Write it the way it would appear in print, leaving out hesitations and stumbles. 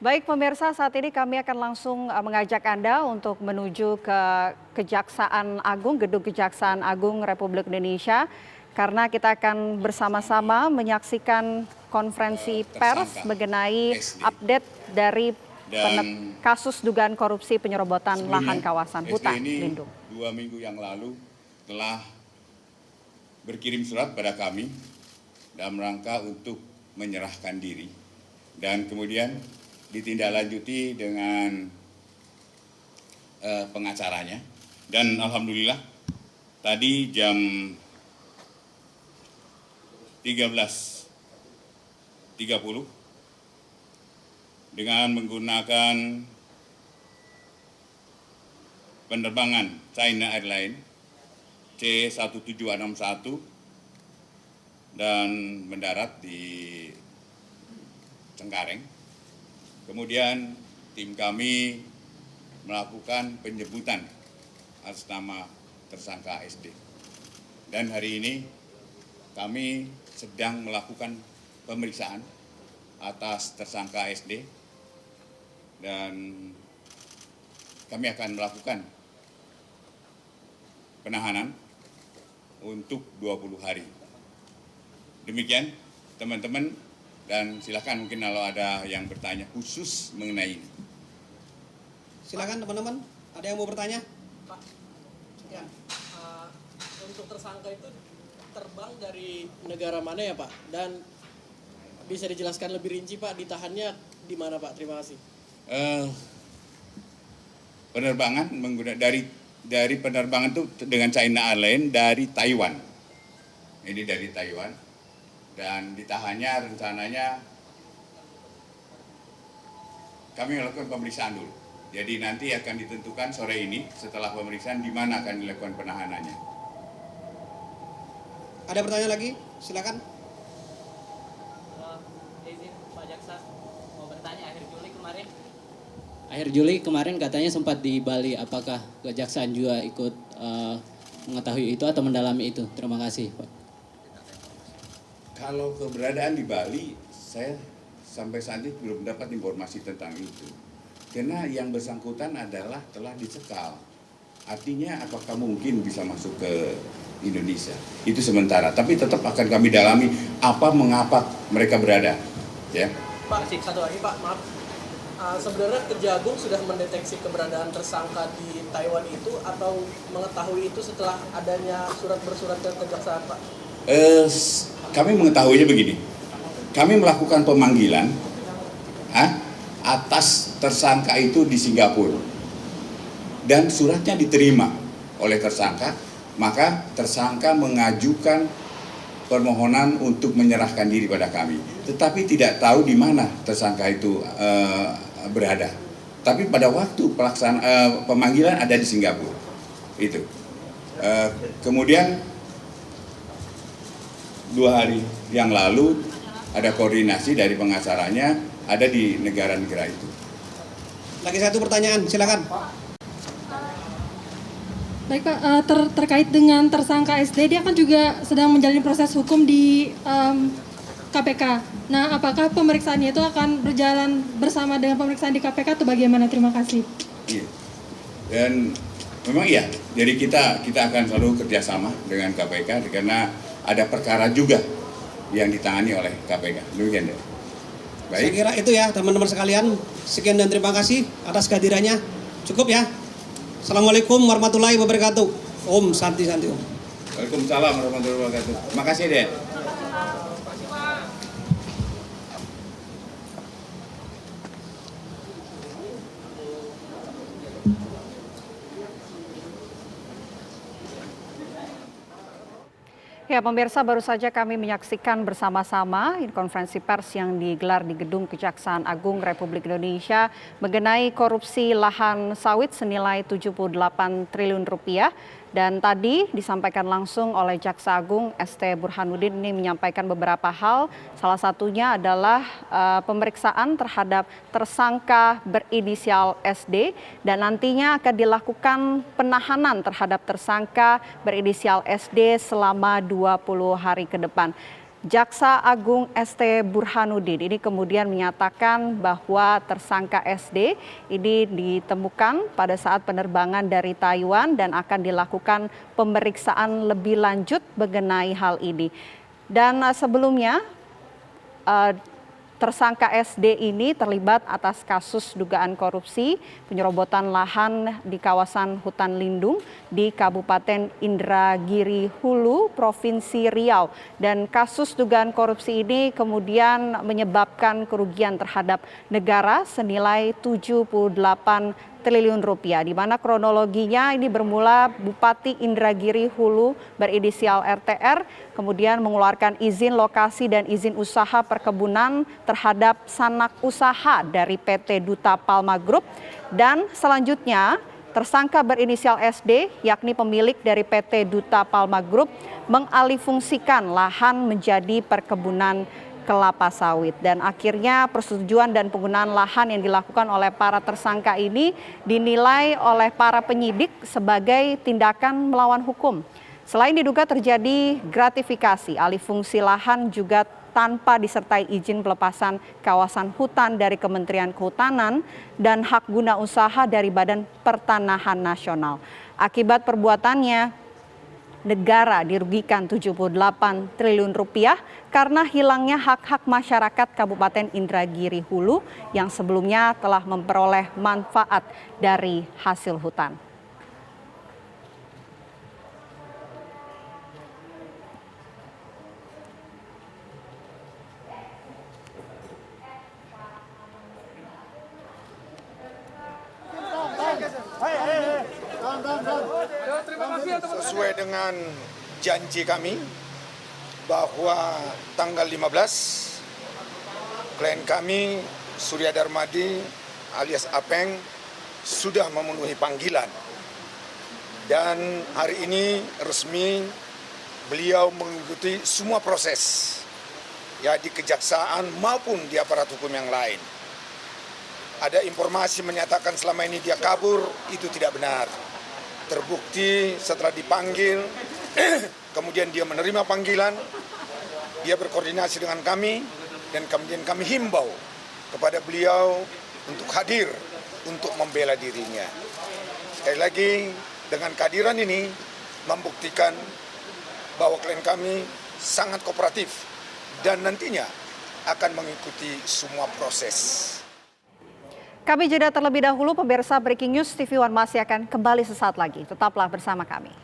Baik pemirsa, saat ini kami akan langsung mengajak Anda untuk menuju ke Kejaksaan Agung, Gedung Kejaksaan Agung Republik Indonesia. Karena kita akan bersama-sama menyaksikan konferensi pers tersangka mengenai SD. update dari Dan kasus dugaan korupsi penyerobotan lahan sebelumnya kawasan SD hutan ini lindung. 2 minggu yang lalu telah berkirim surat pada kami dalam rangka untuk menyerahkan diri. Dan kemudian ditindaklanjuti dengan pengacaranya. Dan alhamdulillah tadi jam 13.30 dengan menggunakan penerbangan China Airlines C1761 dan mendarat di Cengkareng. Kemudian tim kami melakukan penjemputan atas nama tersangka SD. Dan hari ini kami sedang melakukan pemeriksaan atas tersangka SD dan kami akan melakukan penahanan untuk 20 hari. Demikian teman-teman, dan silakan mungkin kalau ada yang bertanya khusus mengenai ini. Silakan teman-teman, ada yang mau bertanya? Pak, ya, untuk tersangka itu terbang dari negara mana ya Pak? Dan bisa dijelaskan lebih rinci Pak, ditahannya di mana Pak? Terima kasih. Penerbangan dari penerbangan itu dengan China Airlines dari Taiwan. Ini dari Taiwan dan ditahannya rencananya kami melakukan pemeriksaan dulu. Jadi nanti akan ditentukan sore ini setelah pemeriksaan di mana akan dilakukan penahanannya. Ada pertanyaan lagi? Silakan. Izin Pak Jaksa, mau bertanya akhir Juli kemarin katanya sempat di Bali, apakah Kejaksaan juga ikut mengetahui itu atau mendalami itu? Terima kasih Pak. Kalau keberadaan di Bali, saya sampai saat ini belum dapat informasi tentang itu. Karena yang bersangkutan adalah telah dicekal. Artinya apakah mungkin bisa masuk ke Indonesia? Itu sementara, tapi tetap akan kami dalami mengapa mereka berada. Ya. Pak, satu lagi Pak, maaf. Sebenarnya Kejagung sudah mendeteksi keberadaan tersangka di Taiwan itu atau mengetahui itu setelah adanya surat bersurat ke Kejaksaan Pak? Kami mengetahuinya begini. Kami melakukan pemanggilan atas tersangka itu di Singapura. Dan suratnya diterima oleh tersangka, maka tersangka mengajukan permohonan untuk menyerahkan diri pada kami. Tetapi tidak tahu di mana tersangka itu berada. Tapi pada waktu pemanggilan ada di Singapura. Itu. Kemudian 2 hari yang lalu ada koordinasi dari pengacaranya ada di negara-negara itu. Lagi satu pertanyaan, silakan. Baik Pak, terkait dengan tersangka SD, dia kan juga sedang menjalani proses hukum di KPK. Nah, apakah pemeriksaannya itu akan berjalan bersama dengan pemeriksaan di KPK atau bagaimana? Terima kasih. Iya. Dan memang iya, jadi kita akan selalu kerjasama dengan KPK karena ada perkara juga yang ditangani oleh KPK. Demikian deh. Baik. Saya kira itu ya teman-teman sekalian. Sekian dan terima kasih atas kehadirannya. Cukup ya. Assalamualaikum warahmatullahi wabarakatuh. Om Santi Santi Om. Waalaikumsalam warahmatullahi wabarakatuh. Makasih deh. Ya pemirsa, baru saja kami menyaksikan bersama-sama konferensi pers yang digelar di Gedung Kejaksaan Agung Republik Indonesia mengenai korupsi lahan sawit senilai 78 triliun rupiah. Dan tadi disampaikan langsung oleh Jaksa Agung ST Burhanuddin ini menyampaikan beberapa hal. Salah satunya adalah pemeriksaan terhadap tersangka berinisial SD dan nantinya akan dilakukan penahanan terhadap tersangka berinisial SD selama 20 hari ke depan. Jaksa Agung ST Burhanuddin ini kemudian menyatakan bahwa tersangka SD ini ditemukan pada saat penerbangan dari Taiwan dan akan dilakukan pemeriksaan lebih lanjut mengenai hal ini. Dan sebelumnya tersangka SD ini terlibat atas kasus dugaan korupsi penyerobotan lahan di kawasan hutan lindung di Kabupaten Indragiri Hulu, Provinsi Riau. Dan kasus dugaan korupsi ini kemudian menyebabkan kerugian terhadap negara senilai 78 triliun rupiah, di mana kronologinya ini bermula Bupati Indragiri Hulu berinisial RTR kemudian mengeluarkan izin lokasi dan izin usaha perkebunan terhadap sanak usaha dari PT Duta Palma Group, dan selanjutnya tersangka berinisial SD yakni pemilik dari PT Duta Palma Group mengalihfungsikan lahan menjadi perkebunan kelapa sawit, dan akhirnya persetujuan dan penggunaan lahan yang dilakukan oleh para tersangka ini dinilai oleh para penyidik sebagai tindakan melawan hukum. Selain diduga terjadi gratifikasi, alih fungsi lahan juga tanpa disertai izin pelepasan kawasan hutan dari Kementerian Kehutanan dan hak guna usaha dari Badan Pertanahan Nasional. Akibat perbuatannya, negara dirugikan 78 triliun rupiah karena hilangnya hak-hak masyarakat Kabupaten Indragiri Hulu yang sebelumnya telah memperoleh manfaat dari hasil hutan. Sesuai dengan janji kami bahwa tanggal 15 klien kami Surya Darmadi alias Apeng sudah memenuhi panggilan, dan hari ini resmi beliau mengikuti semua proses ya di kejaksaan maupun di aparat hukum yang lain. Ada informasi menyatakan selama ini dia kabur, itu tidak benar. Terbukti setelah dipanggil, kemudian dia menerima panggilan, dia berkoordinasi dengan kami, dan kemudian kami himbau kepada beliau untuk hadir untuk membela dirinya. Sekali lagi, dengan kehadiran ini membuktikan bahwa klien kami sangat kooperatif dan nantinya akan mengikuti semua proses. Kami jeda terlebih dahulu, pemirsa. Breaking News TV One masih akan kembali sesaat lagi. Tetaplah bersama kami.